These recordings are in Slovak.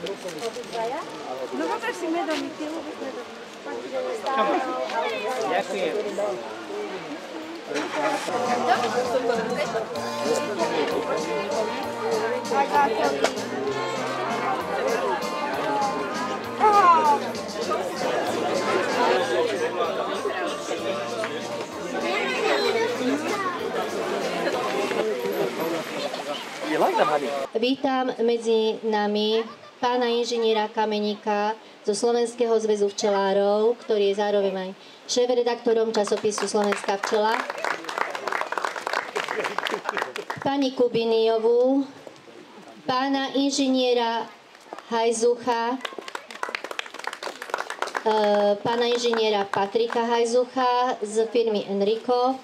No poproš si medom, ty ľúbiš medom. Ďakujem. Vítam medzi nami pána inžiniera Kameníka zo Slovenského zväzu včelárov, ktorý je zároveň aj šéfredaktorom časopisu Slovenská včela. Pani Kubiniovú, pána inžiniera Hajzucha, pána inžiniera Patrika Hajzucha z firmy Enrico.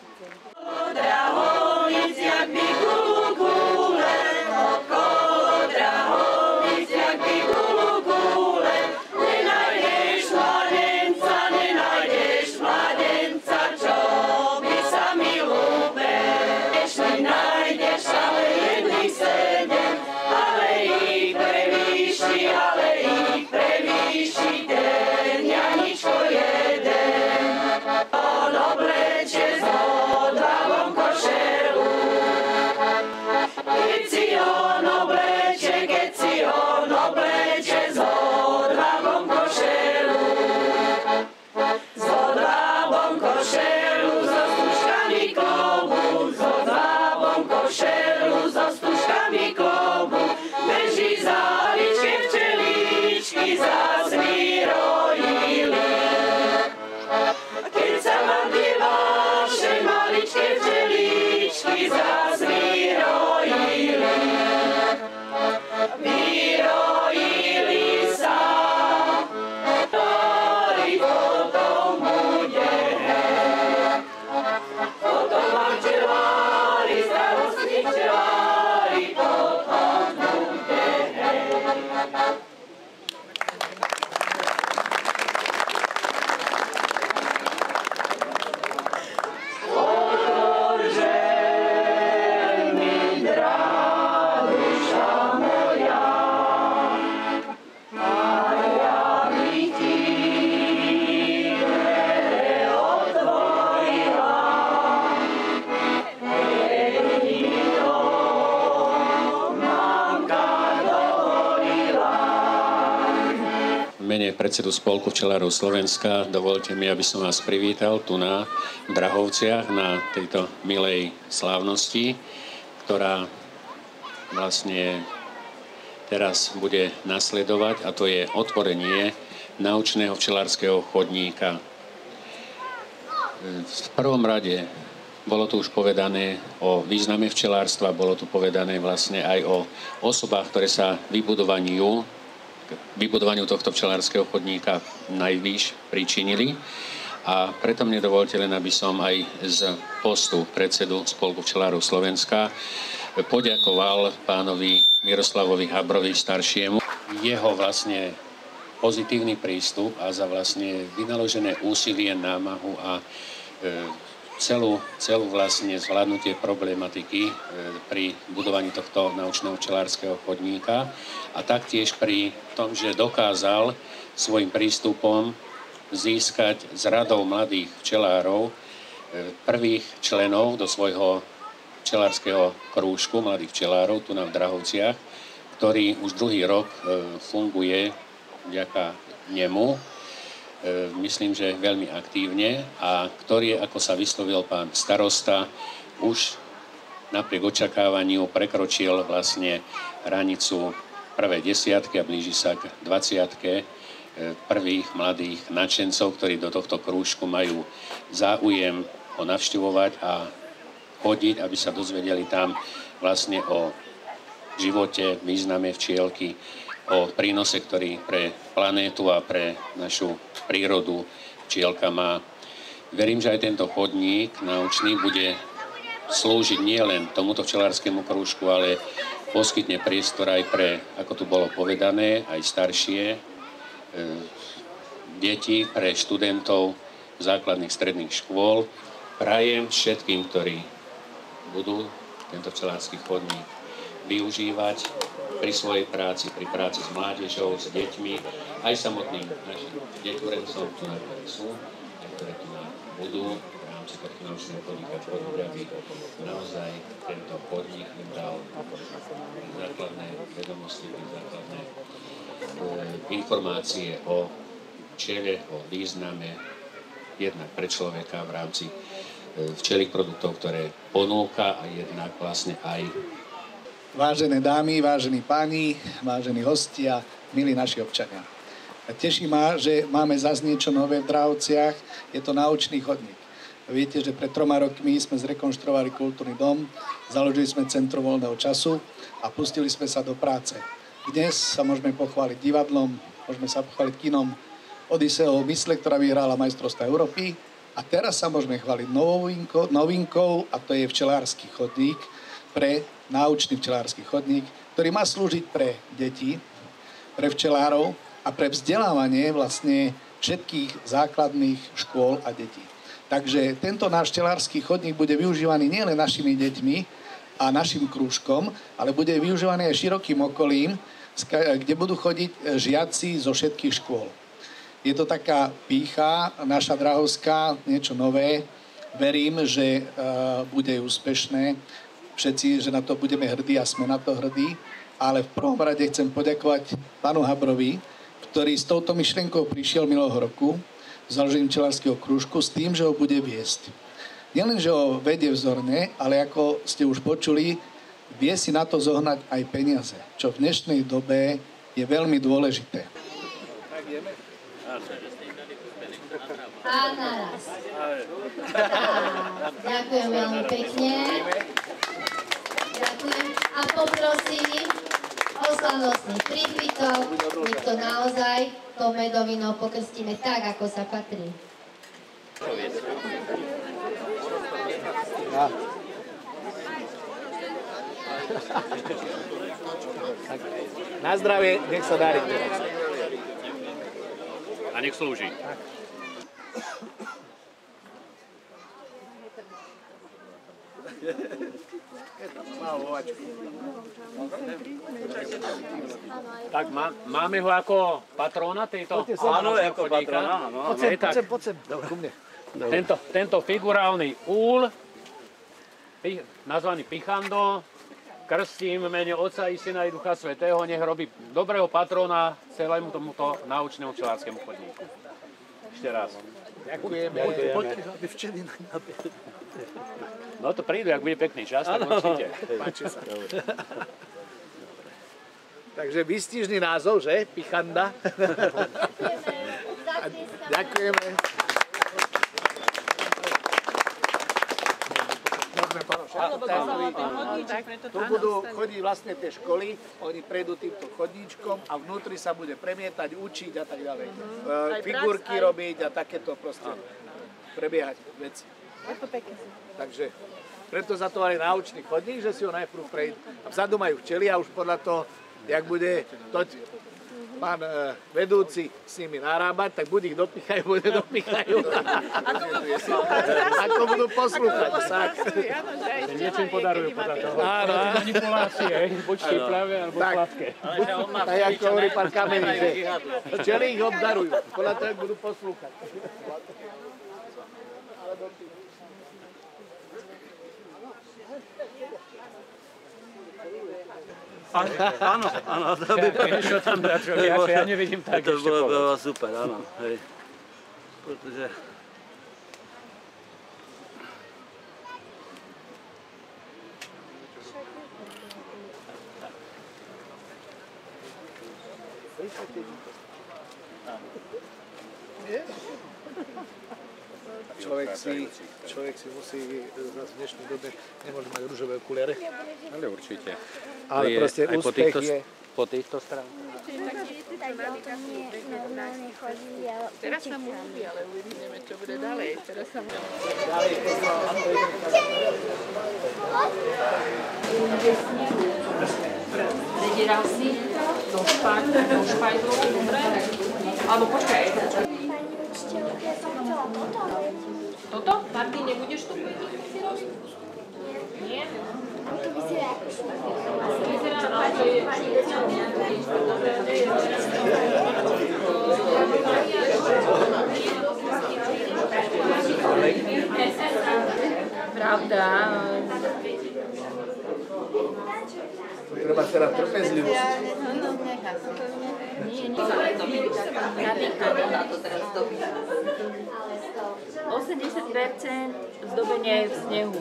Mene predsedu Spolku včelárov Slovenska dovolte mi, aby som vás privítal tu na Drahovciach na tejto milej slávnosti, ktorá vlastne teraz bude nasledovať, a to je otvorenie naučného včelárskeho chodníka. V prvom rade bolo tu už povedané o význame včelárstva, bolo tu povedané vlastne aj o osobách, ktoré sa vybudovaniu tohto včelárskeho chodníka najvýš pričinili. A preto mne dovolte len, aby som aj z postu predsedu Spolku včelárov Slovenska poďakoval pánovi Miroslavovi Habrovi staršiemu. Jeho vlastne pozitívny prístup a za vlastne vynaložené úsilie, námahu a celú vlastne zvládnutie problematiky pri budovaní tohto naučného včelárskeho chodníka a taktiež pri tom, že dokázal svojim prístupom získať z radou mladých včelárov prvých členov do svojho včelárskeho krúžku mladých včelárov tu na Drahovciach, ktorý už druhý rok funguje vďaka nemu. Myslím, že veľmi aktívne a ktorý, ako sa vyslovil pán starosta, už napriek očakávaniu prekročil vlastne hranicu prvé desiatky a blíži sa k 20-ke prvých mladých nadšencov, ktorí do tohto krúžku majú záujem ho navštevovať a chodiť, aby sa dozvedeli tam vlastne o živote, význame včielky, o prínose, ktorý pre planétu a pre našu prírodu včielka má. Verím, že aj tento chodník naučný bude slúžiť nielen tomuto včelárskému krúžku, ale poskytne priestor aj pre, ako tu bolo povedané, aj staršie deti, pre študentov základných stredných škôl. Prajem všetkým, ktorí budú tento včelársky chodník využívať, pri svojej práci, pri práci s mládežou, s deťmi, aj samotným našim deťurencom, ktorí sú, a ktoré tu budú v rámci tohto naučného podnika tvoriť, aby naozaj tento podnik im dal základné vedomosti, základné informácie o včele, o význame jednak pre človeka v rámci včelých produktov, ktoré ponúka a jednak vlastne aj. Vážené dámy, vážení páni, vážení hostia, milí naši občania. Teší ma, že máme zase niečo nové v Dráhovciach, je to naučný chodník. Viete, že pred 3 rokmi sme zrekonštruovali kultúrny dom, založili sme Centrum voľného času a pustili sme sa do práce. Dnes sa môžeme pochváliť divadlom, môžeme sa pochváliť kinom Odiseovou mysle, ktorá vyhrala majstrovstvá Európy, a teraz sa môžeme chváliť novinkou, a to je včelársky chodník, naučný včelársky chodník, ktorý má slúžiť pre deti, pre včelárov a pre vzdelávanie vlastne všetkých základných škôl a detí. Takže tento náš včelársky chodník bude využívaný nielen našimi deťmi a našim krúžkom, ale bude využívaný aj širokým okolím, kde budú chodiť žiaci zo všetkých škôl. Je to taká pýcha, naša Dráhovská, niečo nové. Verím, že bude úspešné. Všetci, že na to budeme hrdí a sme na to hrdí. Ale v prvom rade chcem poďakovať pánu Habrovi, ktorý s touto myšlienkou prišiel minulého roku, založením včelárskeho krúžku, s tým, že ho bude viesť. Nielen, že ho vedie vzorne, ale ako ste už počuli, vie si na to zohnať aj peniaze, čo v dnešnej dobe je veľmi dôležité. A naraz. Ďakujem veľmi pekne. Ďakujem. A poprosím o slavnostný prípitok. My to naozaj to medovino pokrstíme tak, ako sa patrí. Na zdravie, nech sa darí. A nech slúži. Tak máme ho ako patróna tejto? Áno, ako patróna. Poď sem. Ku mne. Tento figurálny úl, nazvaný Pichando, krstím v mene Otca i Syna i Ducha Svätého, nech robí dobrého patróna celému tomuto naučnému včelárskému chodníku. Ešte raz. Ďakujeme. Poďte, aby včely nabili. No to prídu, ak bude pekný čas, tak určite. Páči sa. Takže výstižný názov, že? Pichanda. Ďakujeme. Tu budú chodiť vlastne tie školy, oni prejdú týmto chodníčkom a vnútri sa bude premietať, učiť a tak ďalej. Figurky robiť a takéto proste prebiehať veci. Takže preto za to aj naučný chodník, že si ho najprv prejdú. A vzadu majú včely a už podľa toho, jak bude pán vedúci s nimi narábať, tak buď ich dopichajú, Ako budú poslúchať. Niečo im podarujú podľa toho. Áno. Manipulácie, buď štiplavé, alebo sladké. Tak ako hovorí pán Kamenný, že včely ich obdarujú. Podľa toho, jak budú poslúchať. Áno, to by... Čo tam dá, čo ja nevidím tak to ešte bolo super, áno. Hej. Pretože... Človek si musí v dnešnej dobe nemôže mať ružové okuliare. Ale určite. Ale proste úspech je... Po týchto stránkach. Normálne chodí a Teraz sa mu ľúbi, ale uvidíme, čo bude ďalej. Teraz sa mu... Predieral si do špajdlu. Alebo počkaj. Pani učiteľka, ja som chcela toto. Toto? Martin, nebudeš to si robiť? Nie. Nie? Pravda. Treba teraz trpezlivosť. Na to teraz dobí. 80% zdobenie v snehu.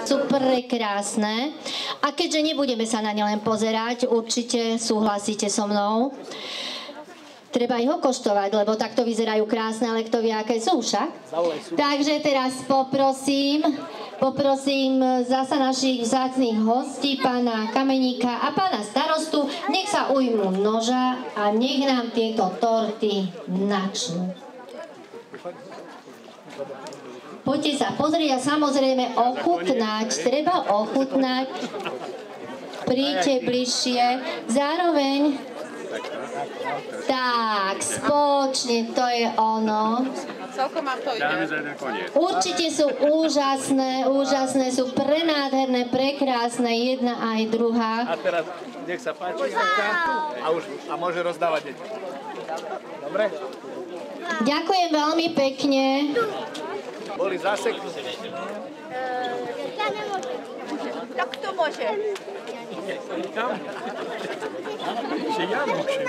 Super krásne. A keďže nebudeme sa na ne len pozerať, určite súhlasíte so mnou. Treba ich okoštovať, lebo takto vyzerajú krásne, ale kto vie, aké sú však. Takže teraz poprosím zasa našich vzácnych hostí, pána Kameníka a pána starostu, nech sa ujmú noža a nech nám tieto torty načnú. Poďte sa pozrieť a samozrejme ochutnať. Treba ochutnať. Príďte bližšie. Zároveň tak, spoločne, to je ono. Celkom mám to ide. Určite sú úžasné, sú prenádherné, prekrásne, jedna aj druhá. A teraz nech sa páči a môže rozdávať deti. Dobre? Ďakujem veľmi pekne. Boli zaseknuté. Tak to môže. Že ja môžem.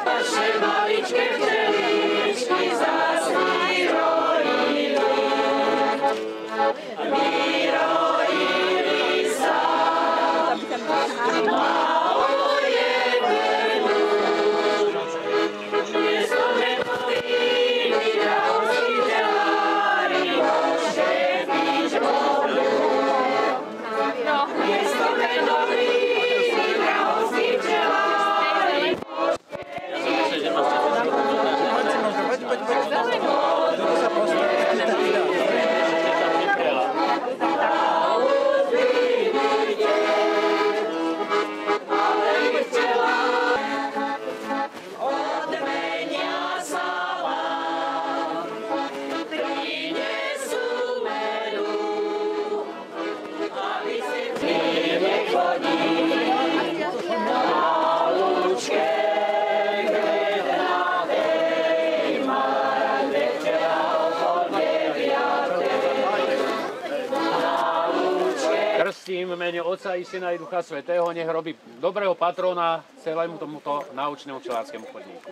Naše maličké včeličky zásny rojili, vyrojili sa. Maluje venuš, dnes to nepovili hostitelári, všetkých žmolú. Dnes to nepovili hostitelári, Krstím v mene Otca i Syna i Ducha Svätého, nech robí dobrého patrona celému tomuto naučnému včelárskému chodníku.